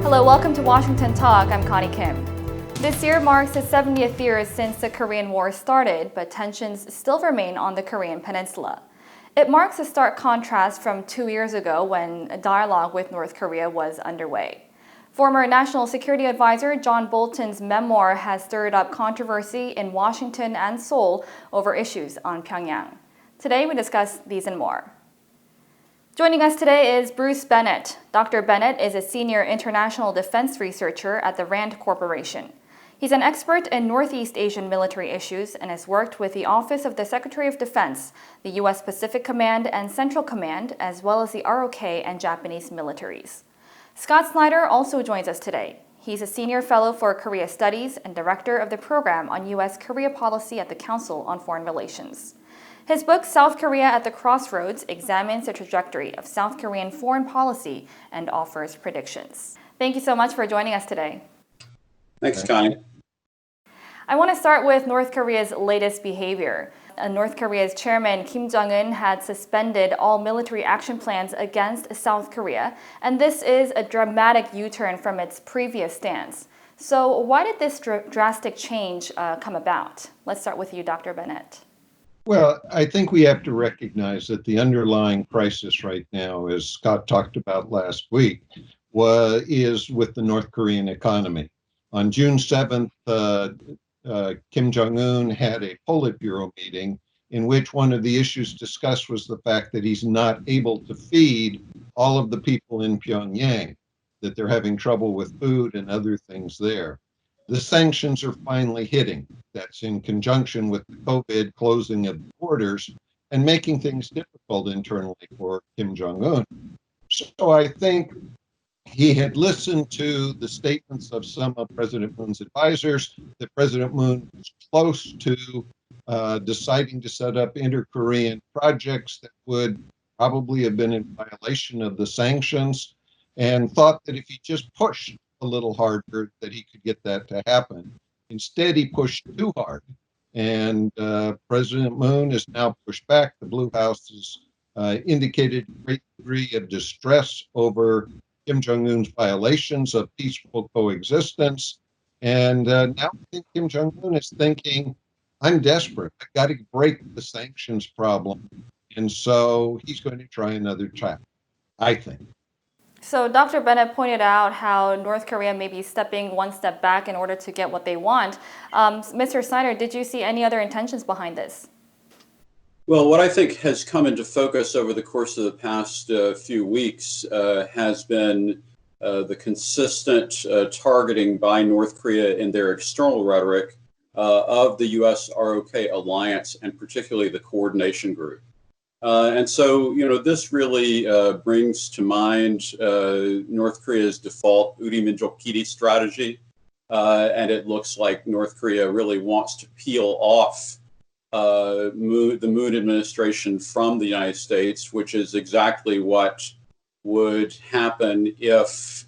Hello, welcome to Washington Talk. I'm Connie Kim. This year marks the 70th year since the Korean War started, but tensions still remain on the Korean Peninsula. It marks a stark contrast from 2 years ago when a dialogue with North Korea was underway. Former National Security Advisor John Bolton's memoir has stirred up controversy in Washington and Seoul over issues on Pyongyang. Today we discuss these and more. Joining us today is Bruce Bennett. Dr. Bennett is a senior international defense researcher at the RAND Corporation. He's an expert in Northeast Asian military issues and has worked with the Office of the Secretary of Defense, the U.S. Pacific Command and Central Command, as well as the ROK and Japanese militaries. Scott Snyder also joins us today. He's a senior fellow for Korea Studies and director of the program on U.S. Korea policy at the Council on Foreign Relations. His book, South Korea at the Crossroads, examines the trajectory of South Korean foreign policy and offers predictions. Thank you so much for joining us today. Thanks, Connie. I want to start with North Korea's latest behavior. North Korea's chairman, Kim Jong-un, had suspended all military action plans against South Korea, and this is a dramatic U-turn from its previous stance. So why did this drastic change come about? Let's start with you, Dr. Bennett. Well, I think we have to recognize that the underlying crisis right now, as Scott talked about last week, is with the North Korean economy. On June 7th, Kim Jong-un had a Politburo meeting in which one of the issues discussed was the fact that he's not able to feed all of the people in Pyongyang, that they're having trouble with food and other things there. The sanctions are finally hitting. That's in conjunction with the COVID closing of the borders and making things difficult internally for Kim Jong-un. So I think he had listened to the statements of some of President Moon's advisors, that President Moon was close to deciding to set up inter-Korean projects that would probably have been in violation of the sanctions, and thought that if he just pushed a little harder that he could get that to happen. Instead, he pushed too hard, and President Moon has now pushed back. The Blue House has indicated a great degree of distress over Kim Jong-un's violations of peaceful coexistence, and now I think Kim Jong-un is thinking, I'm desperate. I've got to break the sanctions problem, and so he's going to try another tack, I think. So Dr. Bennett pointed out how North Korea may be stepping one step back in order to get what they want. Mr. Snyder, did you see any other intentions behind this? Well, what I think has come into focus over the course of the past few weeks has been the consistent targeting by North Korea in their external rhetoric of the U.S. ROK alliance, and particularly the coordination group. And so, this really brings to mind North Korea's default Uri Minjok-Kiri strategy. And it looks like North Korea really wants to peel off the Moon administration from the United States, which is exactly what would happen if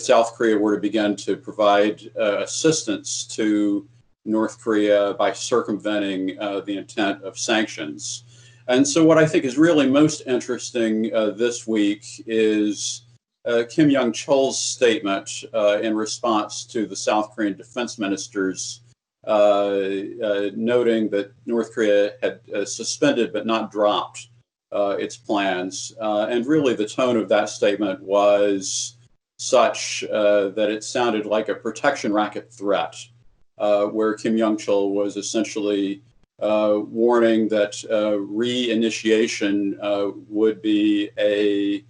South Korea were to begin to provide assistance to North Korea by circumventing the intent of sanctions. And so what I think is really most interesting this week is Kim Young-chol's statement in response to the South Korean defense minister's noting that North Korea had suspended but not dropped its plans. And really the tone of that statement was such that it sounded like a protection racket threat, where Kim Young-chol was essentially warning that reinitiation would be a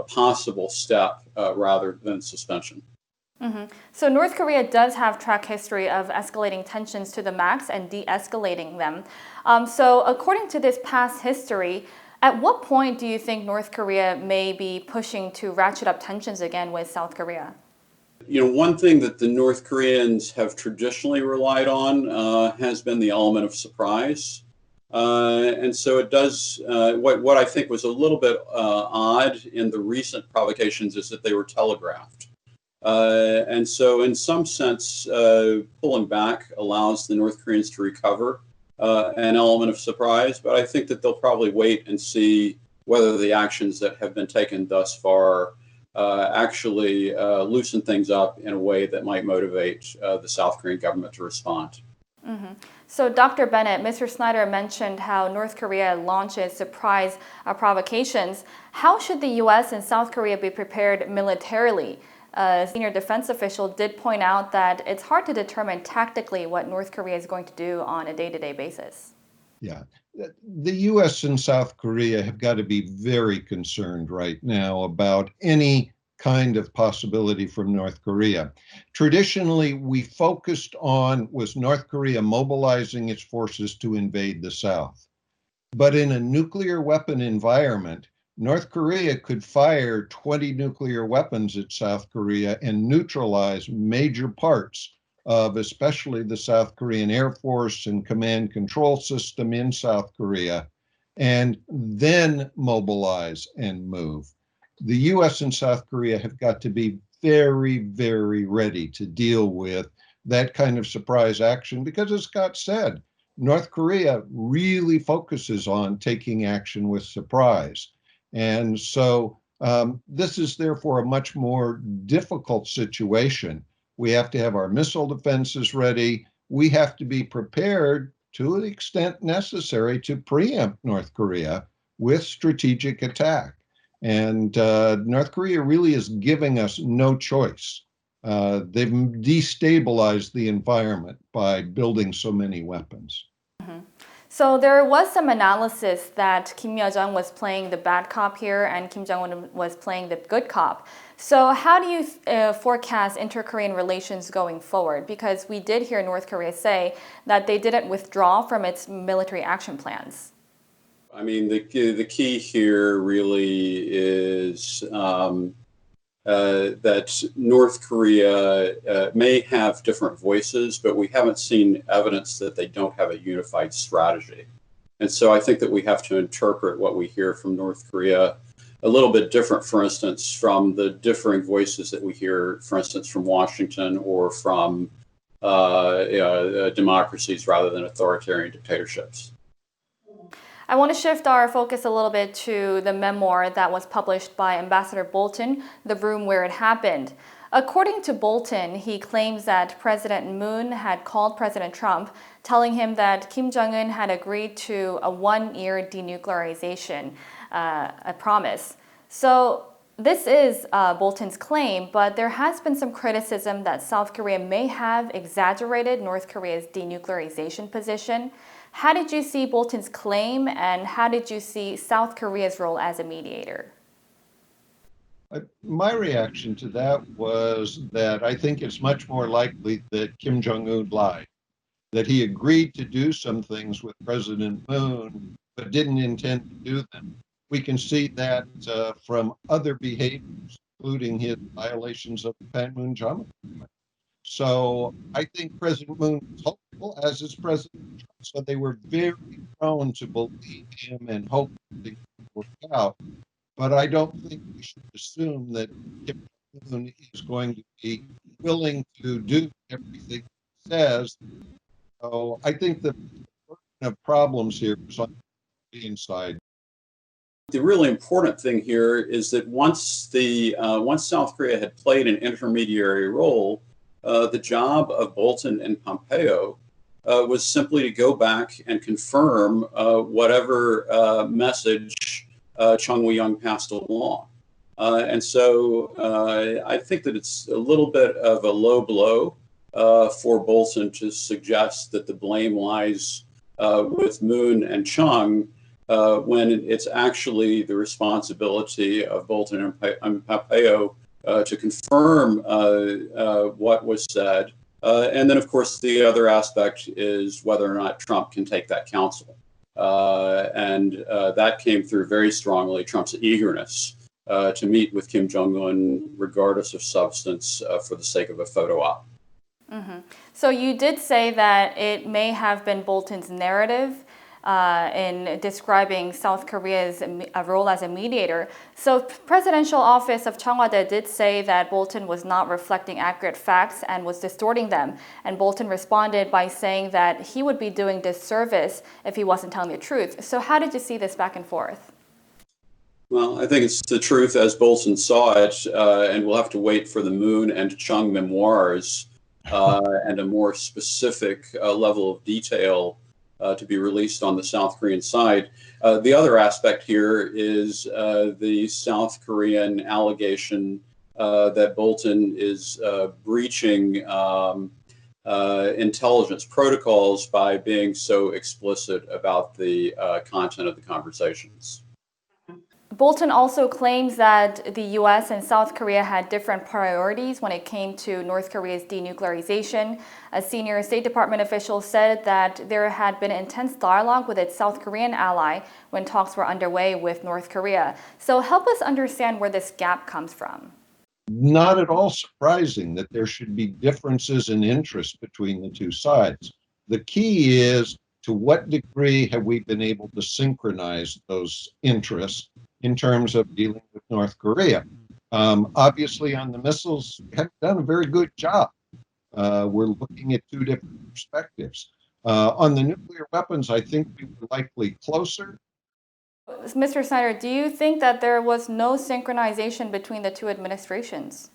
possible step rather than suspension. Mm-hmm. So North Korea does have track history of escalating tensions to the max and de-escalating them. So according to this past history, at what point do you think North Korea may be pushing to ratchet up tensions again with South Korea? One thing that the North Koreans have traditionally relied on has been the element of surprise. And so it does, what I think was a little bit odd in the recent provocations is that they were telegraphed. And so in some sense, pulling back allows the North Koreans to recover an element of surprise, but I think that they'll probably wait and see whether the actions that have been taken thus far actually loosen things up in a way that might motivate the South Korean government to respond. So, Dr. Bennett, Mr. Snyder mentioned how North Korea launches surprise provocations. How should the U.S. and South Korea be prepared militarily? A senior defense official did point out that it's hard to determine tactically what North Korea is going to do on a day-to-day basis. Yeah. The U.S. and South Korea have got to be very concerned right now about any kind of possibility from North Korea. Traditionally, we focused on was North Korea mobilizing its forces to invade the South. But in a nuclear weapon environment, North Korea could fire 20 nuclear weapons at South Korea and neutralize major parts of especially the South Korean Air Force and command control system in South Korea, and then mobilize and move. The US and South Korea have got to be very, very ready to deal with that kind of surprise action because, as Scott said, North Korea really focuses on taking action with surprise. And so this is therefore a much more difficult situation. We have to have our missile defenses ready. We have to be prepared to the extent necessary to preempt North Korea with strategic attack. And North Korea really is giving us no choice. They've destabilized the environment by building so many weapons. So there was some analysis that Kim Yo-jong was playing the bad cop here and Kim Jong-un was playing the good cop. So how do you forecast inter-Korean relations going forward? Because we did hear North Korea say that they didn't withdraw from its military action plans. I mean, the key here really is that North Korea may have different voices, but we haven't seen evidence that they don't have a unified strategy. And so I think that we have to interpret what we hear from North Korea a little bit different, for instance, from the differing voices that we hear, for instance, from Washington or from democracies rather than authoritarian dictatorships. I want to shift our focus a little bit to the memoir that was published by Ambassador Bolton, The Room Where It Happened. According to Bolton, he claims that President Moon had called President Trump, telling him that Kim Jong-un had agreed to a one-year denuclearization, a promise. So this is Bolton's claim, but there has been some criticism that South Korea may have exaggerated North Korea's denuclearization position. How did you see Bolton's claim, and how did you see South Korea's role as a mediator? My reaction to that was that I think it's much more likely that Kim Jong-un lied, that he agreed to do some things with President Moon, but didn't intend to do them. We can see that from other behaviors, including his violations of the Panmunjom Agreement. So I think President Moon was hopeful, as is President Trump. So they were very prone to believe him and hope things would work out. But I don't think we should assume that Kim Jong-un is going to be willing to do everything he says. So I think the burden of problems here is on the Korean side. The really important thing here is that once South Korea had played an intermediary role, the job of Bolton and Pompeo was simply to go back and confirm whatever message Chung Woo-young passed along. And so I think that it's a little bit of a low blow for Bolton to suggest that the blame lies with Moon and Chung when it's actually the responsibility of Bolton and Pompeo to confirm what was said. And then, of course, the other aspect is whether or not Trump can take that counsel. And that came through very strongly, Trump's eagerness to meet with Kim Jong-un, regardless of substance, for the sake of a photo op. Mm-hmm. So you did say that it may have been Bolton's narrative in describing South Korea's role as a mediator. So presidential office of Cheongwade did say that Bolton was not reflecting accurate facts and was distorting them. And Bolton responded by saying that he would be doing disservice if he wasn't telling the truth. So how did you see this back and forth? Well, I think it's the truth as Bolton saw it, and we'll have to wait for the Moon and Chung memoirs and a more specific level of detail to be released on the South Korean side. The other aspect here is the South Korean allegation that Bolton is breaching intelligence protocols by being so explicit about the content of the conversations. Bolton also claims that the US and South Korea had different priorities when it came to North Korea's denuclearization. A senior State Department official said that there had been intense dialogue with its South Korean ally when talks were underway with North Korea. So help us understand where this gap comes from. Not at all surprising that there should be differences in interest between the two sides. The key is, to what degree have we been able to synchronize those interests in terms of dealing with North Korea? Obviously, on the missiles, we have done a very good job. We're looking at two different perspectives. On the nuclear weapons, I think we were likely closer. Mr. Snyder, do you think that there was no synchronization between the two administrations?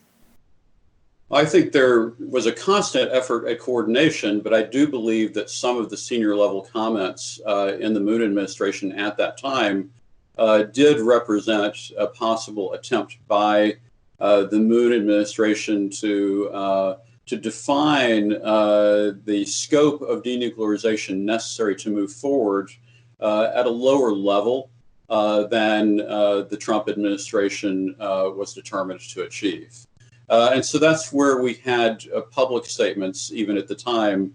I think there was a constant effort at coordination, but I do believe that some of the senior level comments in the Moon administration at that time did represent a possible attempt by the Moon administration to define the scope of denuclearization necessary to move forward at a lower level than the Trump administration was determined to achieve. And so that's where we had public statements, even at the time,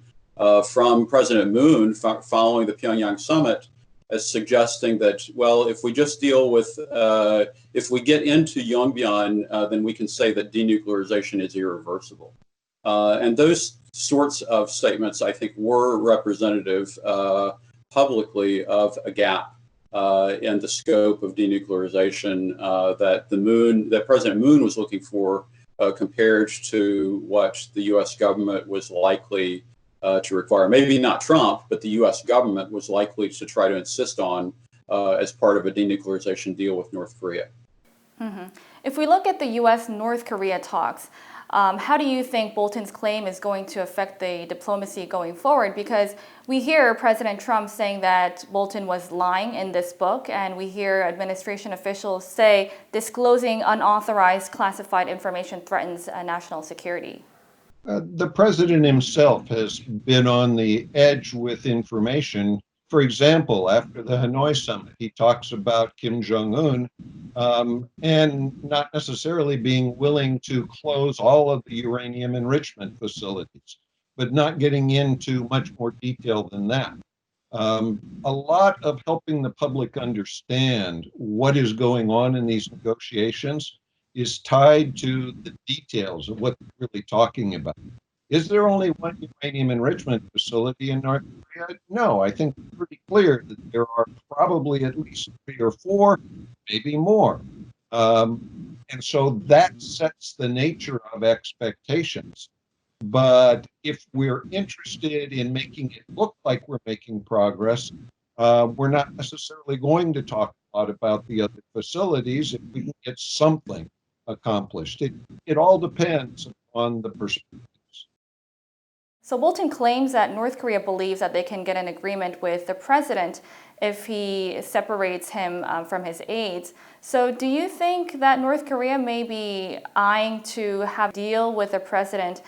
from President Moon following the Pyongyang summit, as suggesting that, well, if we just deal with, if we get into Yongbyon, then we can say that denuclearization is irreversible. And those sorts of statements, I think, were representative publicly of a gap in the scope of denuclearization that President Moon was looking for, compared to what the U.S. government was likely to require. Maybe not Trump, but the U.S. government was likely to try to insist on as part of a denuclearization deal with North Korea. Mm-hmm. If we look at the U.S.-North Korea talks, how do you think Bolton's claim is going to affect the diplomacy going forward? Because we hear President Trump saying that Bolton was lying in this book, and we hear administration officials say disclosing unauthorized classified information threatens national security. The president himself has been on the edge with information. For example, after the Hanoi summit, he talks about Kim Jong-un and not necessarily being willing to close all of the uranium enrichment facilities, but not getting into much more detail than that. A lot of helping the public understand what is going on in these negotiations is tied to the details of what they're really talking about. Is there only one uranium enrichment facility in North Korea? No, I think it's pretty clear that there are probably at least 3 or 4, maybe more. And so that sets the nature of expectations. But if we're interested in making it look like we're making progress, we're not necessarily going to talk a lot about the other facilities if we can get something accomplished. It all depends on the perspective. So Bolton claims that North Korea believes that they can get an agreement with the president if he separates him from his aides. So do you think that North Korea may be eyeing to have a deal with the president?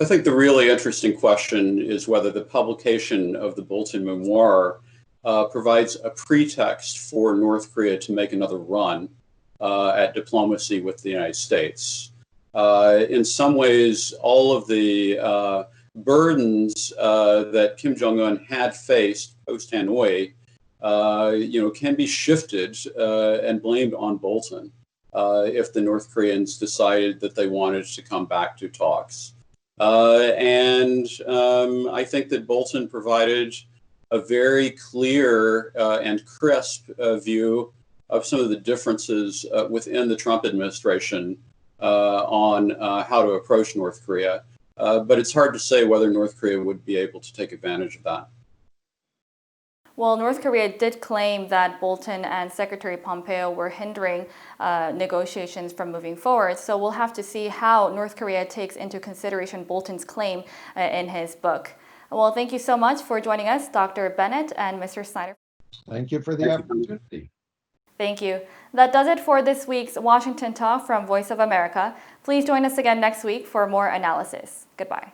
I think the really interesting question is whether the publication of the Bolton memoir provides a pretext for North Korea to make another run at diplomacy with the United States. In some ways, all of the burdens that Kim Jong-un had faced post-Hanoi, can be shifted and blamed on Bolton if the North Koreans decided that they wanted to come back to talks. And I think that Bolton provided a very clear and crisp view of some of the differences within the Trump administration on how to approach North Korea. But it's hard to say whether North Korea would be able to take advantage of that. Well, North Korea did claim that Bolton and Secretary Pompeo were hindering negotiations from moving forward. So we'll have to see how North Korea takes into consideration Bolton's claim in his book. Well, thank you so much for joining us, Dr. Bennett and Mr. Snyder. Thank you for the opportunity. Thank you. That does it for this week's Washington Talk from Voice of America. Please join us again next week for more analysis. Goodbye.